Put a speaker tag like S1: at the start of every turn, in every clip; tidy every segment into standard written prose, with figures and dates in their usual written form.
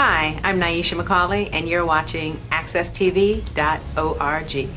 S1: Hi, I'm Nyesha McCauley, and you're watching AccessTV.org.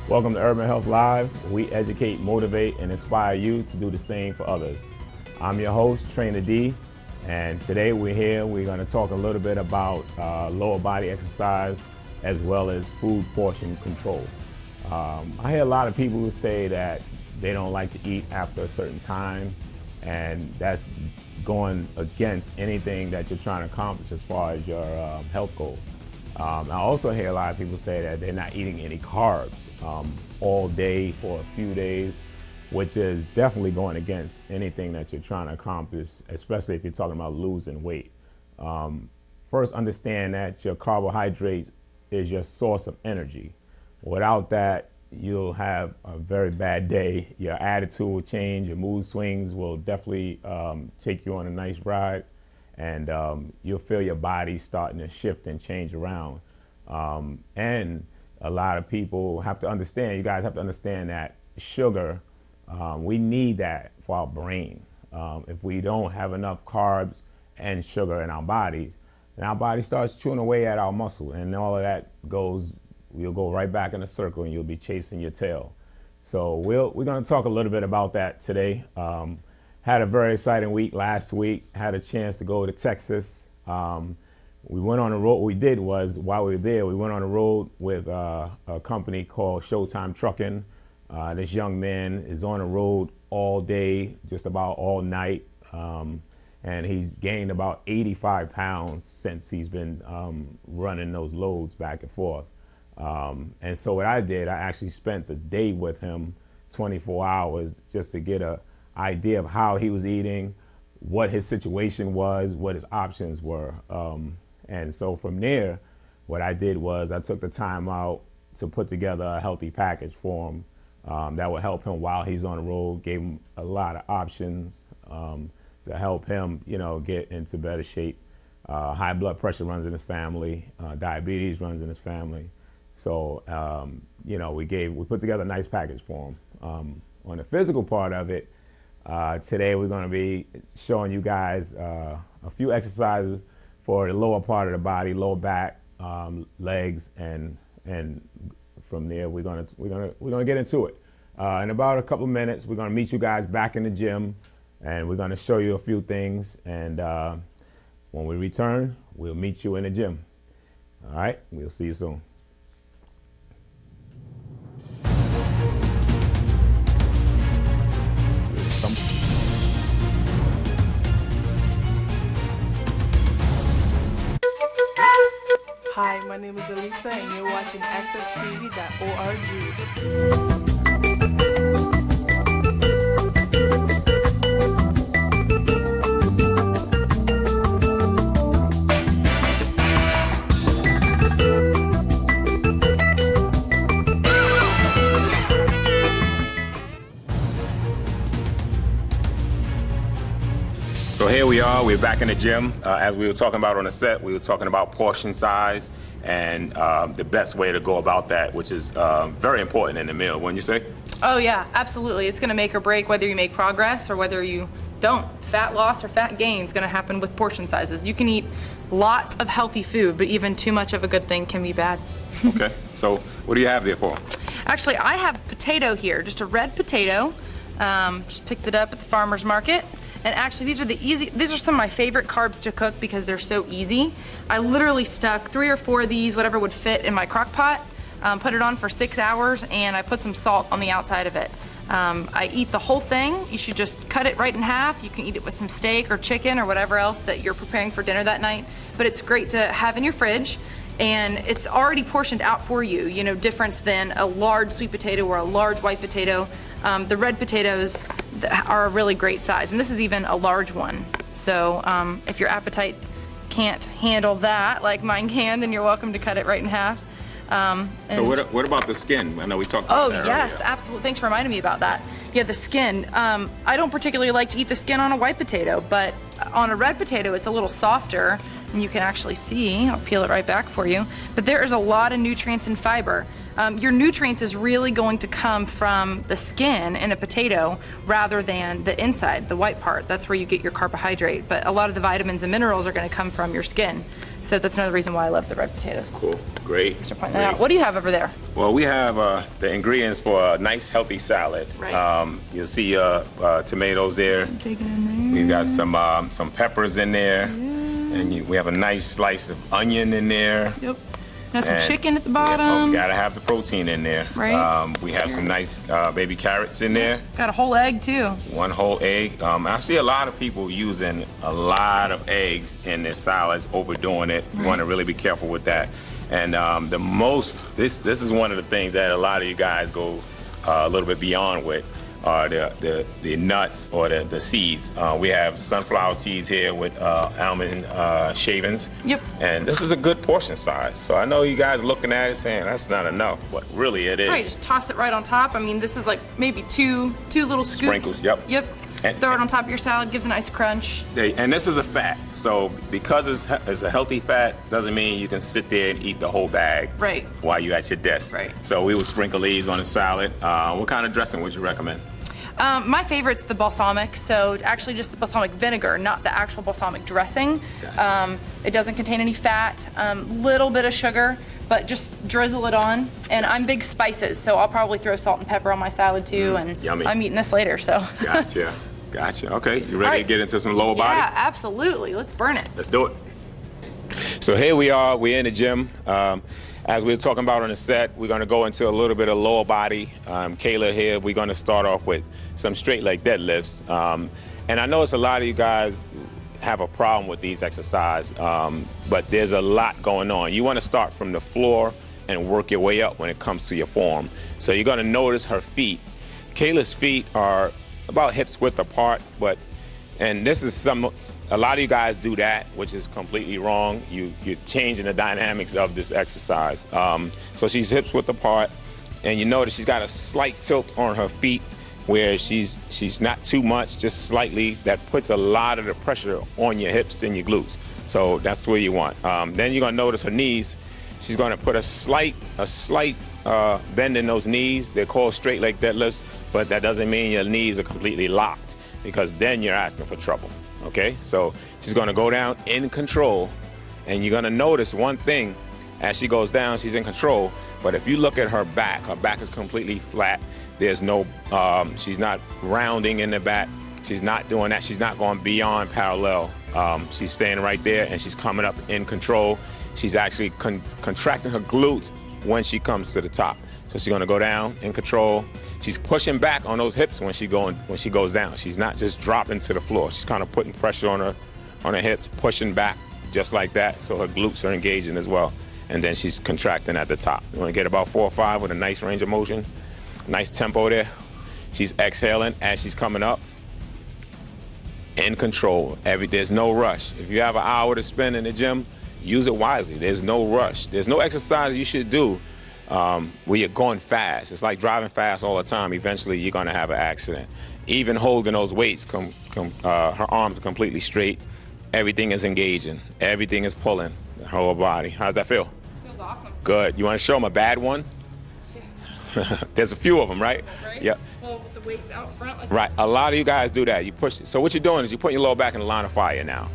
S2: Welcome to Urban Health Live, where we educate, motivate, and inspire you to do the same for others. I'm your host, Trainer D, and today we're going to talk a little bit about lower body exercise as well as food portion control. I hear a lot of people who say that they don't like to eat after a certain time, and that's going against anything that you're trying to accomplish as far as your health goals. I also hear a lot of people say that they're not eating any carbs all day for a few days, which is definitely going against anything that you're trying to accomplish, especially if you're talking about losing weight. First, understand that your carbohydrates is your source of energy. Without that, you'll have a very bad day. Your attitude will change, your mood swings will definitely take you on a nice ride. And you'll feel your body starting to shift and change around. And a lot of people have to understand, you guys have to understand that sugar, we need that for our brain. If we don't have enough carbs and sugar in our bodies, then our body starts chewing away at our muscle, and all of that you'll go right back in a circle and you'll be chasing your tail. So we're gonna talk a little bit about that today. Had a very exciting week last week. Had a chance to go to Texas. We went on the road. What we did was, while we were there, we went on the road with a company called Showtime Trucking. This young man is on the road all day, just about all night. And he's gained about 85 pounds since he's been running those loads back and forth. And so what I did, I actually spent the day with him, 24 hours, just to get a idea of how he was eating, what his situation was, what his options were. And so from there, what I did was I took the time out to put together a healthy package for him that would help him while he's on the road, gave him a lot of options to help him, get into better shape. High blood pressure runs in his family, diabetes runs in his family. So, we put together a nice package for him. On the physical part of it, today we're going to be showing you guys a few exercises for the lower part of the body, lower back, legs, and from there we're gonna get into it. In about a couple of minutes, we're gonna meet you guys back in the gym, and we're gonna show you a few things. And when we return, we'll meet you in the gym. All right, we'll see you soon.
S3: Hi, my name is Elisa, and you're watching AccessTV.org.
S2: So here we are, we're back in the gym. As we were talking about on the set, we were talking about portion size and the best way to go about that, which is very important in the meal, wouldn't you say?
S4: Oh yeah, absolutely. It's gonna make or break whether you make progress or whether you don't. fat loss or fat gain is going to happen with portion sizes. You can eat lots of healthy food, but even too much of a good thing can be bad.
S5: Okay, so what do you have there for?
S4: Actually, I have potato here, just a red potato. Just picked it up at the farmer's market. And actually, these are some of my favorite carbs to cook because they're so easy. I literally stuck 3 or 4 of these, whatever would fit, in my crock pot, put it on for 6 hours, and I put some salt on the outside of it. I eat the whole thing. You should just cut it right in half. You can eat it with some steak or chicken or whatever else that you're preparing for dinner that night. But it's great to have in your fridge, and it's already portioned out for you. You know, difference than a large sweet potato or a large white potato. The red potatoes are a really great size, and this is even a large one. So if your appetite can't handle that like mine can, then you're welcome to cut it right in half.
S5: So what about the skin? I know we talked about that
S4: yes,
S5: earlier.
S4: absolutely. Thanks for reminding me about that. Yeah, the skin. I don't particularly like to eat the skin on a white potato, but on a red potato, it's a little softer, and you can actually see. I'll peel it right back for you. But there is a lot of nutrients and fiber. Your nutrients is really going to come from the skin in a potato rather than the inside, the white part. That's where you get your carbohydrate. But a lot of the vitamins and minerals are going to come from your skin. So that's another reason why I love the red potatoes.
S5: Cool, great.
S4: Thanks for pointing that out. What do you have over there?
S5: Well, we have the ingredients for a nice healthy salad.
S4: Right.
S5: You'll see tomatoes there.
S4: Taking in there.
S5: We've got some peppers in there, and we have a nice slice of onion in there.
S4: Yep. Got some
S5: And
S4: chicken at the
S5: we
S4: bottom.
S5: gotta have the protein in there.
S4: Right.
S5: We have some nice baby carrots in there.
S4: Got a whole egg too.
S5: 1 whole egg. I see a lot of people using a lot of eggs in their salads, overdoing it. You want to really be careful with that. And this is one of the things that a lot of you guys go a little bit beyond with. Are the nuts or the seeds. We have sunflower seeds here with almond shavings.
S4: Yep.
S5: And this is a good portion size. So I know you guys looking at it saying that's not enough, but really it is.
S4: Right, just toss it right on top. I mean, this is like maybe two little scoops.
S5: Sprinkles, yep.
S4: Yep.
S5: And-
S4: Throw it on top of your salad, gives a nice crunch.
S5: And this is a fat. So because it's a healthy fat, doesn't mean you can sit there and eat the whole bag
S4: Right.
S5: while you're at your desk.
S4: Right.
S5: So we would sprinkle these on the salad. What kind of dressing would you recommend?
S4: My favorite's the balsamic, so actually just the balsamic vinegar, not the actual balsamic dressing.
S5: Gotcha.
S4: It doesn't contain any fat, little bit of sugar, but just drizzle it on. And I'm big spices, so I'll probably throw salt and pepper on my salad too, and
S5: yummy.
S4: I'm eating this later, so.
S5: Gotcha. Okay, you ready
S4: All
S5: to
S4: right.
S5: get into some lower body?
S4: Yeah, absolutely. Let's burn it.
S5: Let's do it. So here we are, we're in the gym. As we were talking about on the set, we're gonna go into a little bit of lower body. Kayla here, we're gonna start off with some straight leg deadlifts. And I know it's a lot of you guys have a problem with these exercises, but there's a lot going on. You wanna start from the floor and work your way up when it comes to your form. So you're gonna notice her feet. Kayla's feet are about hips width apart, and this is a lot of you guys do that, which is completely wrong. You're changing the dynamics of this exercise. So she's hips width apart, and you notice she's got a slight tilt on her feet where she's not too much, just slightly. That puts a lot of the pressure on your hips and your glutes. So that's where you want. Then you're gonna notice her knees. She's gonna put a slight bend in those knees. They're called straight leg deadlifts, but that doesn't mean your knees are completely locked, because then you're asking for trouble, okay? So she's gonna go down in control, and you're gonna notice one thing. As she goes down, she's in control, but if you look at her back is completely flat. There's no, she's not rounding in the back. She's not doing that. She's not going beyond parallel. She's staying right there, and she's coming up in control. She's actually contracting her glutes when she comes to the top. So she's gonna go down in control. She's pushing back on those hips when she goes down. She's not just dropping to the floor. She's kind of putting pressure on her hips, pushing back just like that, so her glutes are engaging as well. And then she's contracting at the top. You wanna get about 4 or 5 with a nice range of motion, nice tempo there. She's exhaling as she's coming up. In control. There's no rush. If you have an hour to spend in the gym, use it wisely. There's no rush. There's no exercise you should do where you're going fast. It's like driving fast all the time. Eventually, you're gonna have an accident. Even holding those weights, her arms are completely straight. Everything is engaging. Everything is pulling her whole body. How's that feel?
S4: Feels awesome.
S5: Good. You wanna show them a bad one?
S4: Yeah.
S5: There's a few of them, right?
S4: Right?
S5: Yep.
S4: Well, weights out front. Like
S5: Right. A lot of you guys do that. You push. So what you're doing is you're putting your lower back in the line of fire now.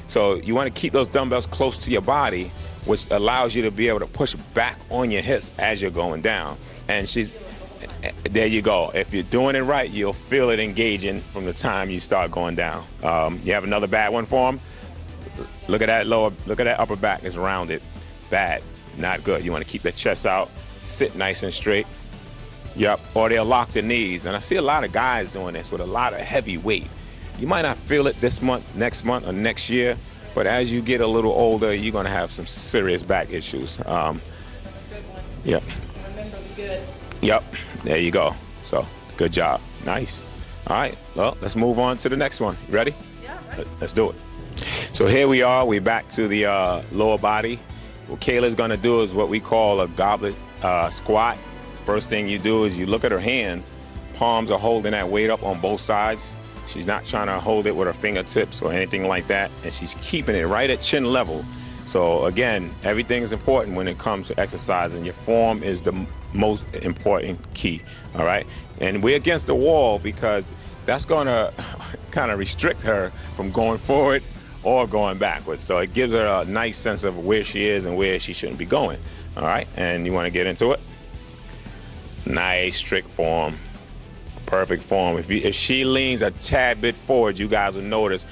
S5: So you want to keep those dumbbells close to your body, which allows you to be able to push back on your hips as you're going down. And there you go. If you're doing it right, you'll feel it engaging from the time you start going down. You have another bad one for them? Look at that upper back. It's rounded. Bad. Not good. You want to keep the chest out, sit nice and straight. Yep. Or they'll lock the knees. And I see a lot of guys doing this with a lot of heavy weight. You might not feel it this month, or next year, but as you get a little older, you're going to have some serious back issues.
S4: Good one.
S5: Yep.
S4: Remember the good.
S5: Yep. There you go. So, good job. Nice. All right. Well, let's move on to the next one. You ready?
S4: Yeah, ready.
S5: Let's do it. So here we are. We're back to the lower body. What Kayla's going to do is what we call a goblet squat. First thing you do is you look at her hands. Palms are holding that weight up on both sides. She's not trying to hold it with her fingertips or anything like that, and she's keeping it right at chin level. So again, everything is important when it comes to exercising. Your form is the most important key, all right? And we're against the wall because that's gonna kind of restrict her from going forward or going backwards. So it gives her a nice sense of where she is and where she shouldn't be going, all right? And you wanna get into it? Nice, strict form. Perfect form. If she leans a tad bit forward, you guys will notice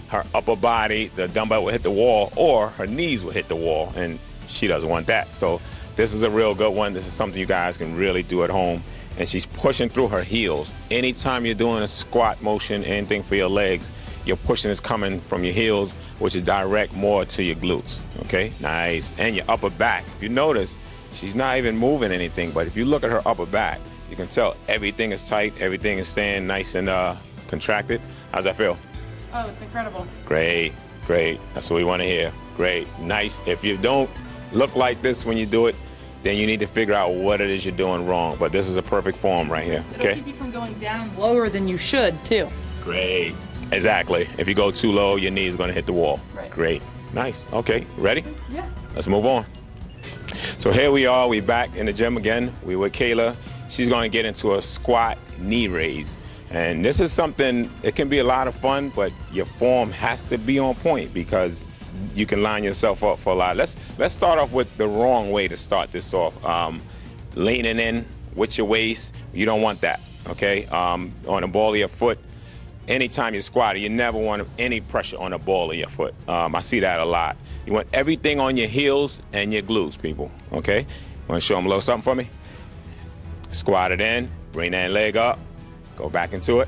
S5: her upper body, the dumbbell will hit the wall, or her knees will hit the wall, and she doesn't want that. So this is a real good one. This is something you guys can really do at home. And she's pushing through her heels. Anytime you're doing a squat motion, anything for your legs, your pushing is coming from your heels, which is direct more to your glutes, okay? Nice. And your upper back. If you notice, she's not even moving anything, but if you look at her upper back, you can tell everything is tight, everything is staying nice and contracted. How's that feel?
S4: Oh, it's incredible.
S5: Great, great. That's what we want to hear. Great, nice. If you don't look like this when you do it, then you need to figure out what it is you're doing wrong. But this is a perfect form right here,
S4: It'll
S5: okay?
S4: keep you from going down lower than you should, too.
S5: Great, exactly. If you go too low, your knee is going to hit the wall.
S4: Right.
S5: Great, nice. Okay, ready?
S4: Yeah.
S5: Let's move on. So here we are, we back in the gym again. We with Kayla. She's going to get into a squat knee raise. And this is something, it can be a lot of fun, but your form has to be on point because you can line yourself up for a lot. Let's start off with the wrong way to start this off. Leaning in with your waist, you don't want that, okay? On the ball of your foot, anytime you're squatting, you never want any pressure on the ball of your foot. I see that a lot. You want everything on your heels and your glutes, people, okay? Want to show them a little something for me? Squat it in, bring that leg up, go back into it,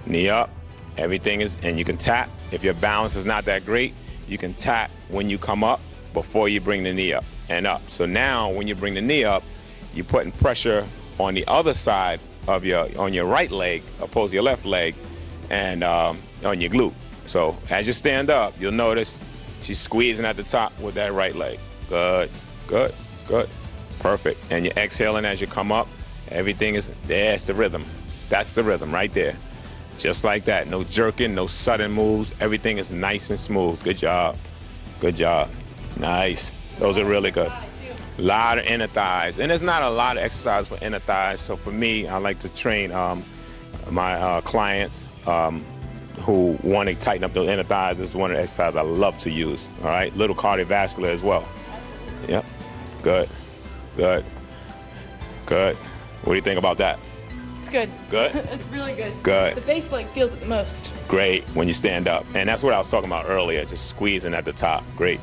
S5: knee up, everything is, and you can tap. If your balance is not that great, you can tap when you come up before you bring the knee up and up. So now when you bring the knee up, you're putting pressure on the other side of on your right leg opposed to your left leg and on your glute. So as you stand up, you'll notice she's squeezing at the top with that right leg. Good, good, good. Perfect. And you're exhaling as you come up. Everything is, there's the rhythm. That's the rhythm right there. Just like that. No jerking, no sudden moves. Everything is nice and smooth. Good job. Good job. Nice. Those are really good. A lot of inner thighs. And there's not a lot of exercise for inner thighs. So for me, I like to train my clients who want to tighten up those inner thighs. This is one of the exercises I love to use. All right. Little cardiovascular as well. Yep. Good. Good. Good. What do you think about that?
S4: It's good.
S5: Good?
S4: It's really good.
S5: Good.
S4: The base leg feels it the most.
S5: Great when you stand up. And that's what I was talking about earlier, just squeezing at the top. Great.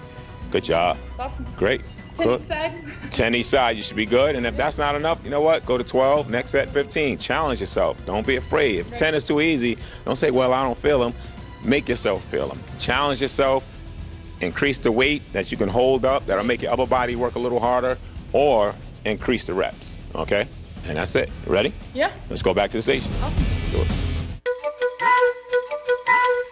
S5: Good job.
S4: Awesome.
S5: Great.
S4: 10
S5: Good.
S4: each side.
S5: 10 each side, you should be good. And if that's not enough, you know what? Go to 12, next set 15. Challenge yourself. Don't be afraid. If 10 is too easy, don't say, well, I don't feel them. Make yourself feel them. Challenge yourself. Increase the weight that you can hold up. That'll make your upper body work a little harder. Or increase the reps, okay? And that's it. Ready?
S4: Yeah.
S5: Let's go back to the station.
S4: Awesome.
S5: Do it.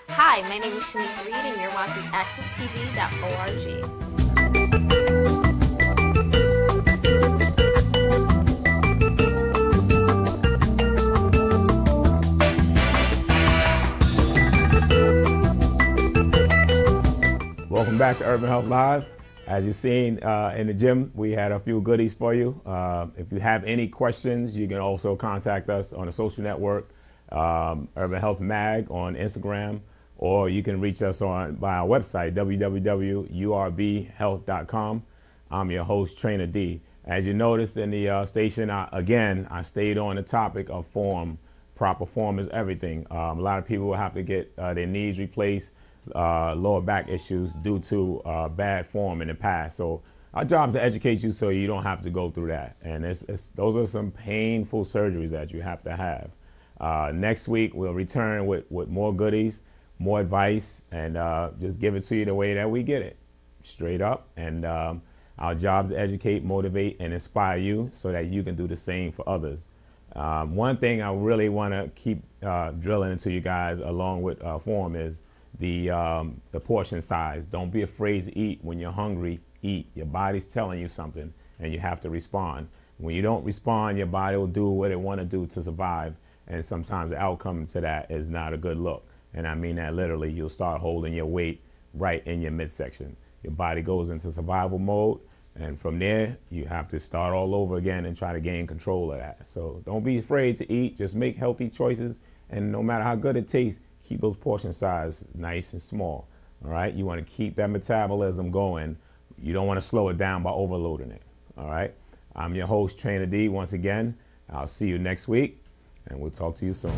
S6: Hi, my name is Shanique Reed, and you're watching AccessTV.org.
S2: Welcome back to Urban Health Live. As you've seen in the gym, we had a few goodies for you. If you have any questions, you can also contact us on the social network, Urban Health Mag on Instagram, or you can reach us by our website, www.urbhealth.com. I'm your host, Trainer D. As you noticed in the station, I stayed on the topic of form. Proper form is everything. A lot of people will have to get their knees replaced, lower back issues due to bad form in the past. So our job is to educate you so you don't have to go through that. And those are some painful surgeries that you have to have. Next week, we'll return with more goodies, more advice, and just give it to you the way that we get it, straight up. And our job is to educate, motivate, and inspire you so that you can do the same for others. One thing I really want to keep drilling into you guys along with form is the portion size. Don't be afraid to eat. When you're hungry, eat. Your body's telling you something and you have to respond. When you don't respond, your body will do what it want to do to survive, and sometimes the outcome to that is not a good look. And I mean that literally. You'll start holding your weight right in your midsection. Your body goes into survival mode, and from there you have to start all over again and try to gain control of that. So don't be afraid to eat. Just make healthy choices, and no matter how good it tastes, keep those portion size nice and small. All right, you want to keep that metabolism going. You don't want to slow it down by overloading it. All right, I'm your host, Trainer D. Once again, I'll see you next week, and we'll talk to you soon.